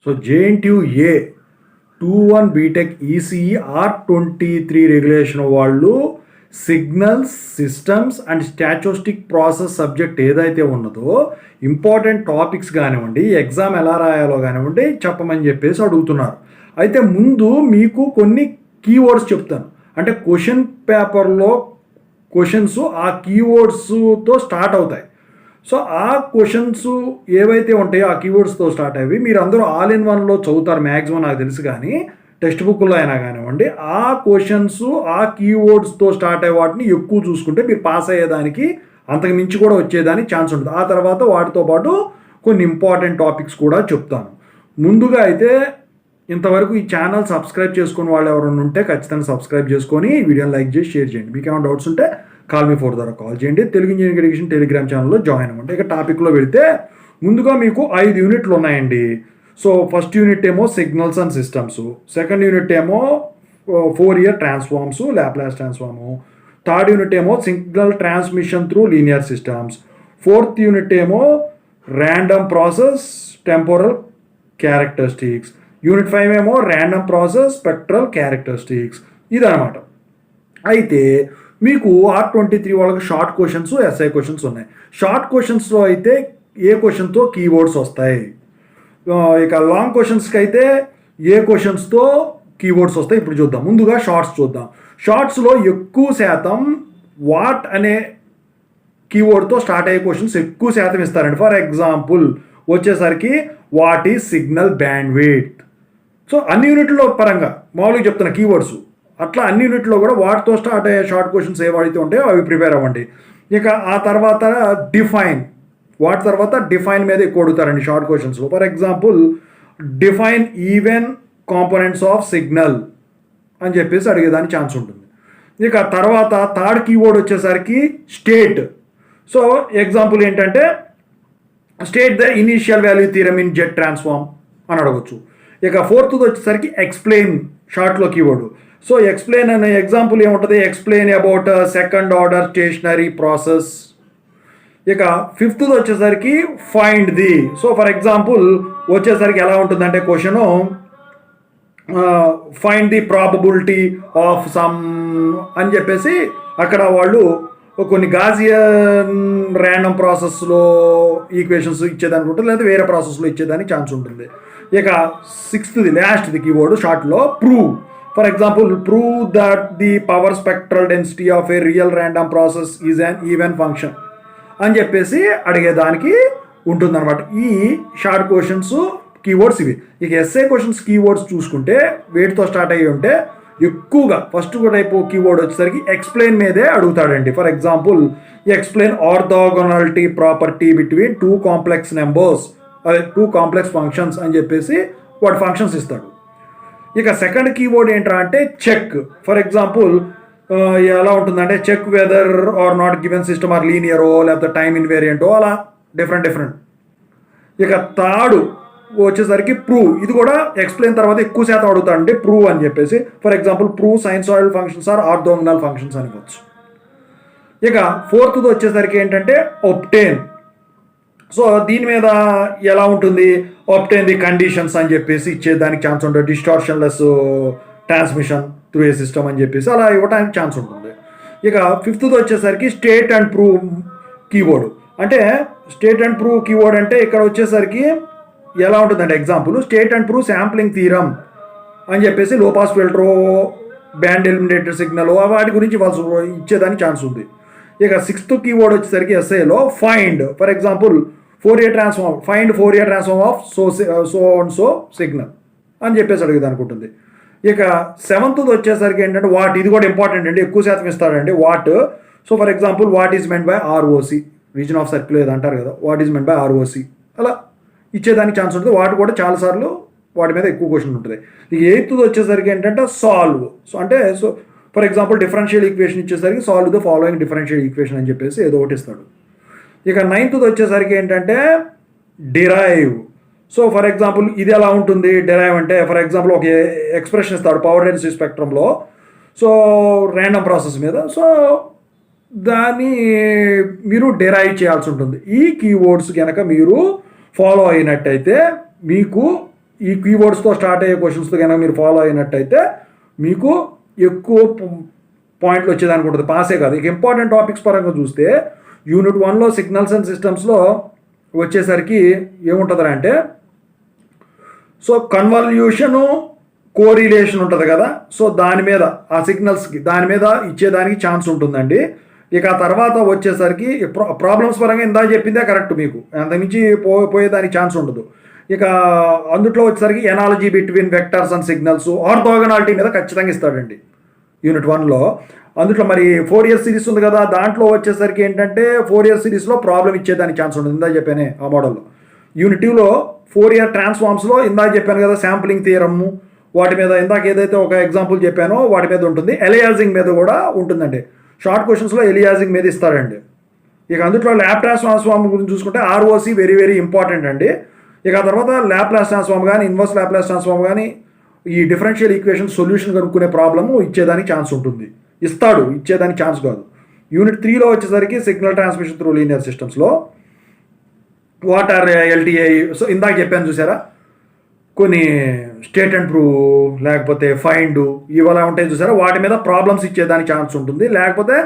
So JNTU-A 2-1 BTech ECE R23 regulation వాళ్ళు signals systems and statistic process subject ఏదైతే ఉన్నదో important topics కానివ్వండి, exam ఎలా రాయాలో కానివ్వండి చెప్పమని చెప్పేసి అడుగుతున్నారు. అయితే ముందు మీకు కొన్ని కీవర్డ్స్ చెప్తాను. అంటే క్వశ్చన్ పేపర్లో క్వశ్చన్స్ ఆ కీవర్డ్స్తో స్టార్ట్ అవుతాయి. సో ఆ క్వశ్చన్స్ ఏవైతే ఉంటాయో ఆ కీవర్డ్స్తో స్టార్ట్ అయ్యి మీరు అందరూ ఆల్ ఇన్ వన్లో చదువుతారు మ్యాక్సిమం, నాకు తెలుసు. కానీ టెక్స్ట్ బుక్లో అయినా కానివ్వండి ఆ క్వశ్చన్స్ ఆ కీవర్డ్స్తో స్టార్ట్ అయ్యే వాటిని ఎక్కువ చూసుకుంటే మీరు పాస్ అయ్యేదానికి అంతకు మించి కూడా వచ్చేదానికి ఛాన్స్ ఉంటుంది. ఆ తర్వాత వాటితో పాటు కొన్ని ఇంపార్టెంట్ టాపిక్స్ కూడా చెప్తాను. ముందుగా అయితే ఇంతవరకు ఈ ఛానల్ సబ్స్క్రైబ్ చేసుకుని వాళ్ళు ఎవరైనా ఉంటే ఖచ్చితంగా సబ్స్క్రైబ్ చేసుకొని వీడియోని లైక్ చేసి షేర్ చేయండి. మీకు ఏమైనా డౌట్స్ ఉంటే కాల్ మీ ఫోర్ ద్వారా కాల్ చేయండి. తెలుగు ఇంజనీరింగ్ ఎడ్యుకేషన్ టెలిగ్రామ్ ఛానల్లో జాయిన్ అవ్వండి. ఇక టాపిక్లో వెళితే ముందుగా మీకు 5 యూనిట్లు ఉన్నాయండి. సో ఫస్ట్ యూనిట్ ఏమో signals and systems, second unit ఏమో Fourier transforms, Laplace transform, third unit ఏమో signal transmission through linear systems, fourth unit ఏమో random process temporal characteristics, unit 5 ఏమో ర్యాండమ్ ప్రాసెస్ స్పెక్ట్రల్ క్యారెక్టరిస్టిక్స్. ఇదనమాట. అయితే మీకు R23 వాళ్ళకి short questions, SI questions ఉన్నాయి. Short క్వశ్చన్స్లో అయితే ఏ క్వశ్చన్తో కీవర్డ్స్ వస్తాయి, ఇక లాంగ్ క్వశ్చన్స్కి అయితే ఏ క్వశ్చన్స్తో కీవర్డ్స్ వస్తాయి ఇప్పుడు చూద్దాం. ముందుగా షార్ట్స్ చూద్దాం. షార్ట్స్లో ఎక్కువ శాతం వాట్ అనే కీవర్డ్తో స్టార్ట్ అయ్యే క్వశ్చన్స్ ఎక్కువ శాతం ఇస్తారండి. ఫర్ ఎగ్జాంపుల్ వచ్చేసరికి what is signal bandwidth. So అన్ని యూనిట్లో పరంగా మామూలుగా చెప్తున్న కీవర్డ్స్ అట్లా అన్ని యూనిట్లో కూడా వాటితో స్టార్ట్ అయ్యే షార్ట్ క్వశ్చన్స్ ఏవైతే ఉంటాయో అవి ప్రిపేర్ అవ్వండి. ఇక ఆ తర్వాత డిఫైన్, వాటి తర్వాత డిఫైన్ మీద ఎక్కువ అడుగుతారండి షార్ట్ క్వశ్చన్స్లో. For example define even components of signal అని చెప్పేసి అడిగేదానికి ఛాన్స్ ఉంటుంది. ఇక తర్వాత థర్డ్ కీవర్డ్ వచ్చేసరికి స్టేట్. సో ఎగ్జాంపుల్ ఏంటంటే state the initial value theorem in Z transform అని అడగచ్చు. ఇక ఫోర్త్ వచ్చేసరికి ఎక్స్ప్లెయిన్, షార్ట్లో కీవర్డ్. సో ఎక్స్ప్లెయిన్ అనే ఎగ్జాంపుల్ ఏముంటుంది, explain about second order stationary process. ఇక ఫిఫ్త్ వచ్చేసరికి find the. So for example వచ్చేసరికి ఎలా ఉంటుందంటే question find the probability of some అని చెప్పేసి అక్కడ వాళ్ళు కొన్ని గాజియన్ ర్యాండమ్ ప్రాసెస్లో ఈక్వేషన్స్ ఇచ్చేదానికి ఉంటుంది, లేదా వేరే ప్రాసెస్లో ఇచ్చేదానికి ఛాన్స్ ఉంటుంది. ఇక సిక్స్త్ది లాస్ట్ది కీవర్డ్ షార్ట్లో prove. For example prove that the power spectral density of a real random process is an even function అని చెప్పేసి అడిగేదానికి ఉంటుందన్నమాట. ఈ షార్ట్ క్వశ్చన్స్ కీవర్డ్స్ ఇవి. ఇక ఎస్ఏ క్వశ్చన్స్ కీవర్డ్స్ చూసుకుంటే వేటితో స్టార్ట్ అయ్యి ఉంటే ఎక్కువగా ఫస్ట్ టైప్ కీవర్డ్ వచ్చేసరికి ఎక్స్ప్లెయిన్ మీదే అడుగుతాడండి. For example explain orthogonality property between 2 complex numbers, అదే 2 కాంప్లెక్స్ ఫంక్షన్స్ అని చెప్పేసి వాటి ఫంక్షన్స్ ఇస్తాడు. ఇక సెకండ్ కీవర్డ్ ఏంట్రా అంటే చెక్. ఫర్ ఎగ్జాంపుల్ ఎలా ఉంటుందంటే check whether or not given system are లీనియరో లేకపోతే టైమ్ ఇన్వేరియంటో అలా డిఫరెంట్. ఇక థర్డ్ వచ్చేసరికి ప్రూవ్. ఇది కూడా ఎక్స్ప్లెయిన్ తర్వాత ఎక్కువ శాతం అడుగుతాడండి ప్రూవ్ అని చెప్పేసి. For example prove sinusoidal functions are orthogonal functions అనుకోవచ్చు. ఇక ఫోర్త్ది వచ్చేసరికి ఏంటంటే ఒబ్టైన్. సో దీని మీద ఎలా ఉంటుంది, ఆబ్టైన్ ది కండిషన్స్ అని చెప్పేసి ఇచ్చేదానికి ఛాన్స్ ఉంటుంది. డిస్టార్షన్లెస్ ట్రాన్స్మిషన్ త్రూ ఏ సిస్టమ్ అని చెప్పేసి అలా ఇవ్వడానికి ఛాన్స్ ఉంటుంది. ఇక ఫిఫ్త్ది వచ్చేసరికి స్టేట్ అండ్ ప్రూవ్ కీవర్డ్. అంటే స్టేట్ అండ్ ప్రూవ్ కీవర్డ్ అంటే ఇక్కడ వచ్చేసరికి ఎలా ఉంటుందంటే example state and prove sampling theorem అని చెప్పేసి లో పాస్ ఫిల్టరో బ్యాండ్ ఎలిమినేటర్ సిగ్నల్ వాటి గురించి వాళ్ళు ఇచ్చేదానికి ఛాన్స్ ఉంది. ఇక సిక్స్త్ కీవర్డ్ వచ్చేసరికి ఎస్ఏలో find. For example Fourier transform, find Fourier transform of so signal అని చెప్పేసి అడిగేది అనుకుంటుంది. ఇక సెవెంత్ది వచ్చేసరికి ఏంటంటే వాట్. ఇది కూడా ఇంపార్టెంట్ అండి, ఎక్కువ శాతం ఇస్తాడండి what. So for example what is meant by ROC, region of circle ఏదో అంటారు కదా, what is meant by ROC అలా ఇచ్చేదానికి ఛాన్స్ ఉంటుంది. వాటి కూడా చాలాసార్లు వాటి మీద ఎక్కువ క్వశ్చన్ ఉంటుంది. ఇక ఎయిత్ది వచ్చేసరికి ఏంటంటే సాల్వ్. సో అంటే so for example differential equation ఇచ్చేసరికి solve the following differential equation అని చెప్పేసి ఏదో ఒకటి ఇస్తాడు. ఇక నైన్త్ది వచ్చేసరికి ఏంటంటే డిరైవ్. సో ఫర్ ఎగ్జాంపుల్ ఇది ఎలా ఉంటుంది డిరైవ్ అంటే, ఫర్ ఎగ్జాంపుల్ ఒక ఎక్స్ప్రెషన్ ఇస్తాడు పవర్ డెన్సిటీ స్పెక్ట్రంలో, సో ర్యాండమ్ ప్రాసెస్ మీద. సో దాన్ని మీరు డిరైవ్ చేయాల్సి ఉంటుంది. ఈ కీవర్డ్స్ కనుక మీరు ఫాలో అయినట్టయితే మీకు ఈ కీవర్డ్స్తో స్టార్ట్ అయ్యే క్వశ్చన్స్తో కనుక మీరు ఫాలో అయినట్టయితే మీకు ఎక్కువ పాయింట్లు వచ్చేదానికి ఉంటుంది, పాసే కాదు. ఇక ఇంపార్టెంట్ టాపిక్స్ పరంగా చూస్తే యూనిట్ 1లో సిగ్నల్స్ అండ్ సిస్టమ్స్లో వచ్చేసరికి ఏముంటుంది అంటే, సో కన్వల్యూషను కోరిలేషన్ ఉంటుంది కదా, సో దాని మీద ఆ సిగ్నల్స్కి దాని మీద ఇచ్చేదానికి ఛాన్స్ ఉంటుందండి. ఇక ఆ తర్వాత వచ్చేసరికి ప్రాబ్లమ్స్ పరంగా ఇందా చెప్పిందే కరెక్ట్, మీకు అంతకుమించి పోయేదానికి ఛాన్స్ ఉండదు. ఇక అందుట్లో వచ్చేసరికి analogy between vectors and signals, ఆర్థోగనాలిటీ మీద ఖచ్చితంగా ఇస్తాడండి యూనిట్ 1లో. అందుట్లో మరి 4 ఇయర్స్ సిరీస్ ఉంది కదా, దాంట్లో వచ్చేసరికి ఏంటంటే 4 ఇయర్స్ సిరీస్లో ప్రాబ్లం ఇచ్చేదానికి ఛాన్స్ ఉంటుంది, ఇందా చెప్పానే ఆ మోడల్లో. యూనిట్ 2లో 4 ఇయర్ ట్రాన్స్ఫార్మ్స్లో ఇందాక చెప్పాను కదా, శాంప్లింగ్ థియరమ్ వాటి మీద ఇందాక ఏదైతే ఒక ఎగ్జాంపుల్ చెప్పానో వాటి మీద ఉంటుంది. ఎలియాజింగ్ మీద కూడా ఉంటుందండి, షార్ట్ క్వశ్చన్స్లో ఎలియాజింగ్ మీద ఇస్తారండి. ఇక అందులో ల్యాప్లాస్ ట్రాన్స్ఫార్మ్ గురించి చూసుకుంటే ఆర్ఓసి వెరీ వెరీ ఇంపార్టెంట్ అండి. ఇక ఆ తర్వాత ల్యాప్లాస్ ట్రాన్స్ఫార్మ్ కానీ ఇన్వర్స్ ల్యాప్లాస్ ట్రాన్స్ఫార్మ్ కానీ ఈ డిఫరెన్షియల్ ఈక్వేషన్ సొల్యూషన్ కనుక్కునే ప్రాబ్లము ఇచ్చేదానికి ఛాన్స్ ఉంటుంది, ఇస్తాడు, ఇచ్చేదానికి ఛాన్స్ కాదు. యూనిట్ 3లో వచ్చేసరికి సిగ్నల్ ట్రాన్స్మిషన్ త్రూ లీనియర్ సిస్టమ్స్లో వాట్ ఆర్ ఎల్టీఐ, సో ఇందాక చెప్పాను చూసారా, కొన్ని స్టేట్ అండ్ ప్రూవ్ లేకపోతే ఫైండ్ ఇవలా ఉంటాయి చూసారా, వాటి మీద ప్రాబ్లమ్స్ ఇచ్చేదానికి ఛాన్స్ ఉంటుంది. లేకపోతే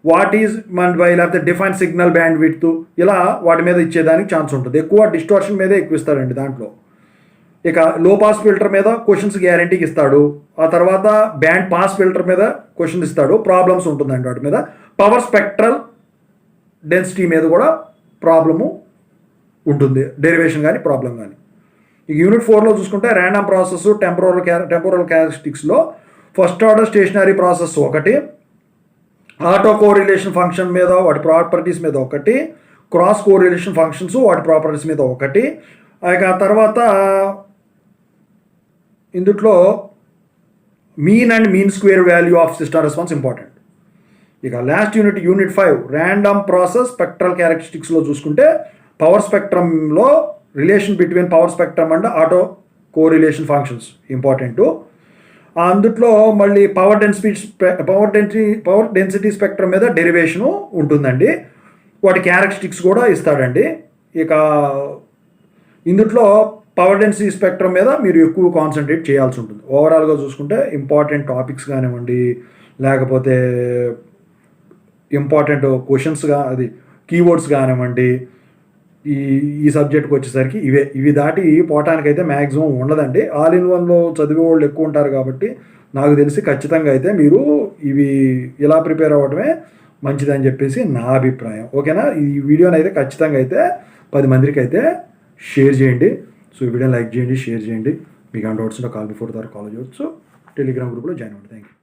వాట్ ఈజ్ మన్ బై, లేకపోతే డిఫైన్ సిగ్నల్ బ్యాండ్ విడ్త్, ఇలా వాటి మీద ఇచ్చేదానికి ఛాన్స్ ఉంటుంది. ఎక్కువ డిస్టార్షన్ మీదే ఎక్కువ ఇస్తారండి దాంట్లో. ఇక లో పాస్ ఫిల్టర్ మీద క్వశ్చన్స్ గ్యారంటీకి ఇస్తాడు. ఆ తర్వాత బ్యాండ్ పాస్ ఫిల్టర్ మీద క్వశ్చన్ ఇస్తాడు, ప్రాబ్లమ్స్ ఉంటుందండి వాటి మీద. పవర్ స్పెక్ట్రల్ డెన్సిటీ మీద కూడా ప్రాబ్లము ఉంటుంది, డెరివేషన్ కానీ ప్రాబ్లం కానీ. ఇక యూనిట్ 4లో చూసుకుంటే ర్యాండమ్ ప్రాసెస్, టెంపరల్ క్యారెక్టరిస్టిక్స్లో ఫస్ట్ ఆర్డర్ స్టేషనరీ ప్రాసెస్ ఒకటి, ఆటో కోరిలేషన్ ఫంక్షన్ మీద వాటి ప్రాపర్టీస్ మీద ఒకటి, క్రాస్ కోరిలేషన్ ఫంక్షన్స్ వాటి ప్రాపర్టీస్ మీద ఒకటి. ఇక తర్వాత ఇందుట్లో mean and mean square value of system response important. ఇక last unit 5 random process spectral క్యారెక్టరిస్టిక్స్లో చూసుకుంటే పవర్ స్పెక్ట్రమ్లో relation between power spectrum and auto correlation functions important. అందుట్లో మళ్ళీ పవర్ డెన్సిటీ స్పెక్ట్రమ్ మీద డెరివేషను ఉంటుందండి, వాటి క్యారెక్టరిస్టిక్స్ కూడా ఇస్తాడండి. ఇక ఇందుట్లో పవర్ డెన్సిటీ స్పెక్ట్రమ్ మీద మీరు ఎక్కువ కాన్సన్ట్రేట్ చేయాల్సి ఉంటుంది. ఓవరాల్గా చూసుకుంటే ఇంపార్టెంట్ టాపిక్స్ కానివ్వండి, లేకపోతే ఇంపార్టెంట్ క్వశ్చన్స్గా అది కీవర్డ్స్ కానివ్వండి, ఈ సబ్జెక్ట్కి వచ్చేసరికి ఇవి దాటి పోవటానికైతే మ్యాక్సిమం ఉండదండి. ఆల్ ఇన్ వన్లో చదివే వాళ్ళు ఎక్కువ ఉంటారు కాబట్టి నాకు తెలిసి ఖచ్చితంగా అయితే మీరు ఇవి ఇలా ప్రిపేర్ అవ్వడమే మంచిదని చెప్పేసి నా అభిప్రాయం. ఓకేనా, ఈ వీడియోని అయితే ఖచ్చితంగా అయితే 10 మందికి అయితే షేర్ చేయండి. సో ఈ వీడియోని లైక్ చేయండి, షేర్ చేయండి. మీకు డౌట్స్ ఉంటే కాల్ బిఫోర్ ద్వారా కాల్ చేయవచ్చు. టెలిగ్రామ్ గ్రూప్లో జాయిన్ అవ్వండి. Thank you.